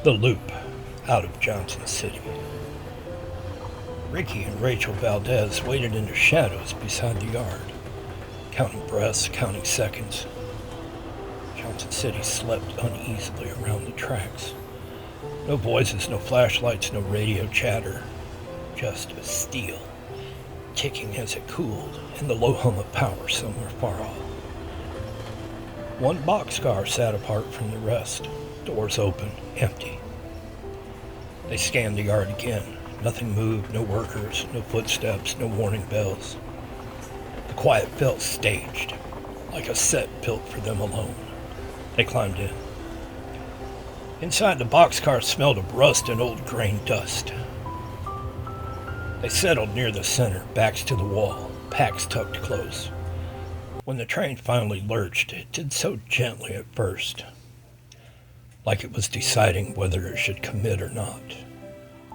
The Loop, out of Johnson City. Ricky and Rachel Valdez waited in the shadows beside the yard, counting breaths, counting seconds. Johnson City slept uneasily around the tracks. No voices, no flashlights, no radio chatter, just a steel, ticking as it cooled, and the low hum of power somewhere far off. One boxcar sat apart from the rest, doors open, empty. They scanned the yard again. Nothing moved, no workers, no footsteps, no warning bells. The quiet felt staged, like a set built for them alone. They climbed in. Inside, the boxcar smelled of rust and old grain dust. They settled near the center, backs to the wall, packs tucked close. When the train finally lurched, it did so gently at first, like it was deciding whether it should commit or not.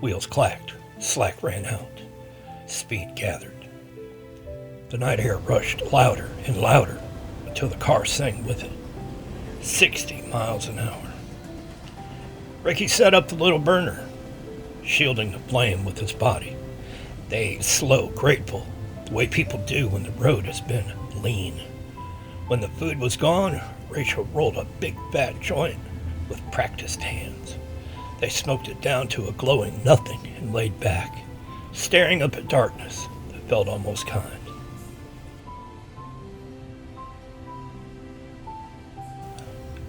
Wheels clacked, slack ran out, speed gathered. The night air rushed louder and louder until the car sang with it. 60 miles an hour. Ricky set up the little burner, shielding the flame with his body. They ate slow, grateful, the way people do when the road has been lean. When the food was gone, Rachel rolled a big fat joint with practiced hands. They smoked it down to a glowing nothing and laid back, staring up at darkness that felt almost kind.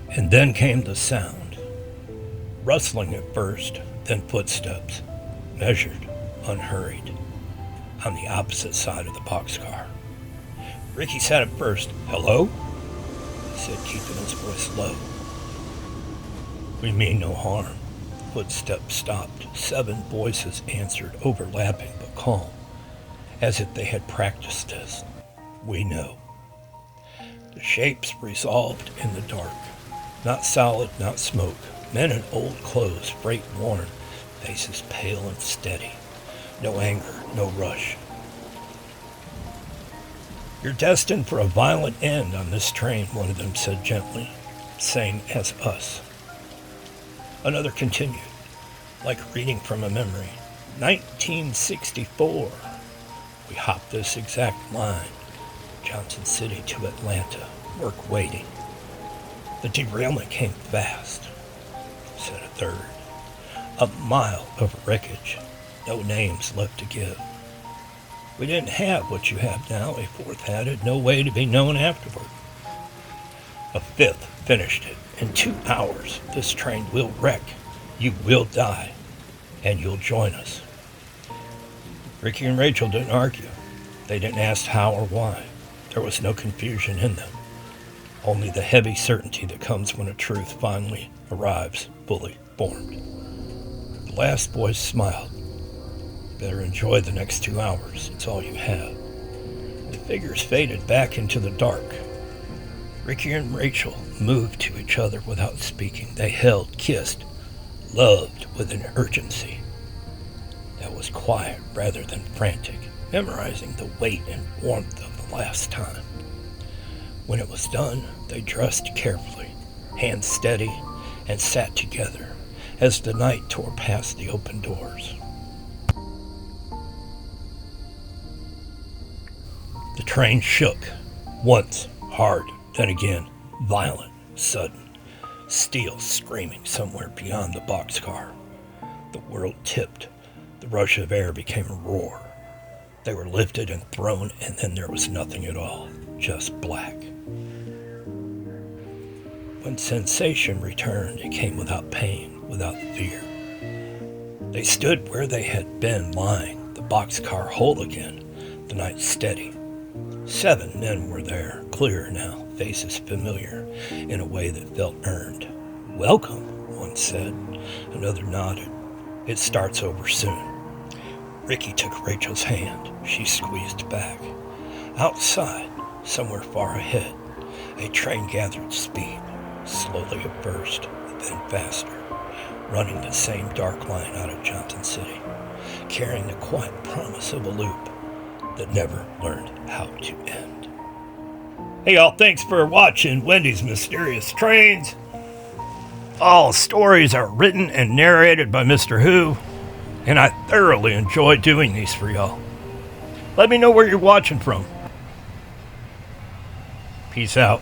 And then came the sound. Rustling at first, then footsteps, measured, unhurried, on the opposite side of the boxcar. Ricky sat up first. "Hello?" he said, keeping his voice low. "We mean no harm." Footsteps stopped. 7 voices answered, overlapping but calm, as if they had practiced this. "We know." The shapes resolved in the dark. Not solid, not smoke. Men in old clothes, freight worn, faces pale and steady. No anger, no rush. "You're destined for a violent end on this train," one of them said gently, same as us. Another continued, like reading from a memory. 1964. We hopped this exact line. Johnson City to Atlanta. Work waiting. The derailment came fast, said a third. A mile of wreckage. No names left to give. "We didn't have what you have now," a fourth added. "No way to be known afterward." A fifth finished it. "In 2 hours, this train will wreck. You will die, and you'll join us." Ricky and Rachel didn't argue. They didn't ask how or why. There was no confusion in them. Only the heavy certainty that comes when a truth finally arrives, fully formed. The last voice smiled. "Better enjoy the next 2 hours. It's all you have." The figures faded back into the dark. Ricky and Rachel moved to each other without speaking. They held, kissed, loved with an urgency that was quiet rather than frantic, memorizing the weight and warmth of the last time. When it was done, they dressed carefully, hands steady, and sat together as the night tore past the open doors. The train shook, once hard, then again violent, sudden, steel screaming somewhere beyond the boxcar. The world tipped. The rush of air became a roar. They were lifted and thrown, and then there was nothing at all, just black. When sensation returned, it came without pain, without fear. They stood where they had been lying, the boxcar whole again, the night steady. 7 men were there, clear now, faces familiar, in a way that felt earned. "Welcome," one said. Another nodded. "It starts over soon." Ricky took Rachel's hand. She squeezed back. Outside, somewhere far ahead, a train gathered speed, slowly at first, then faster, running the same dark line out of Johnson City, carrying the quiet promise of a loop that never learned how to end. Hey y'all, thanks for watching Wendy's Mysterious Trains. All stories are written and narrated by Mr. Who, and I thoroughly enjoy doing these for y'all. Let me know where you're watching from. Peace out.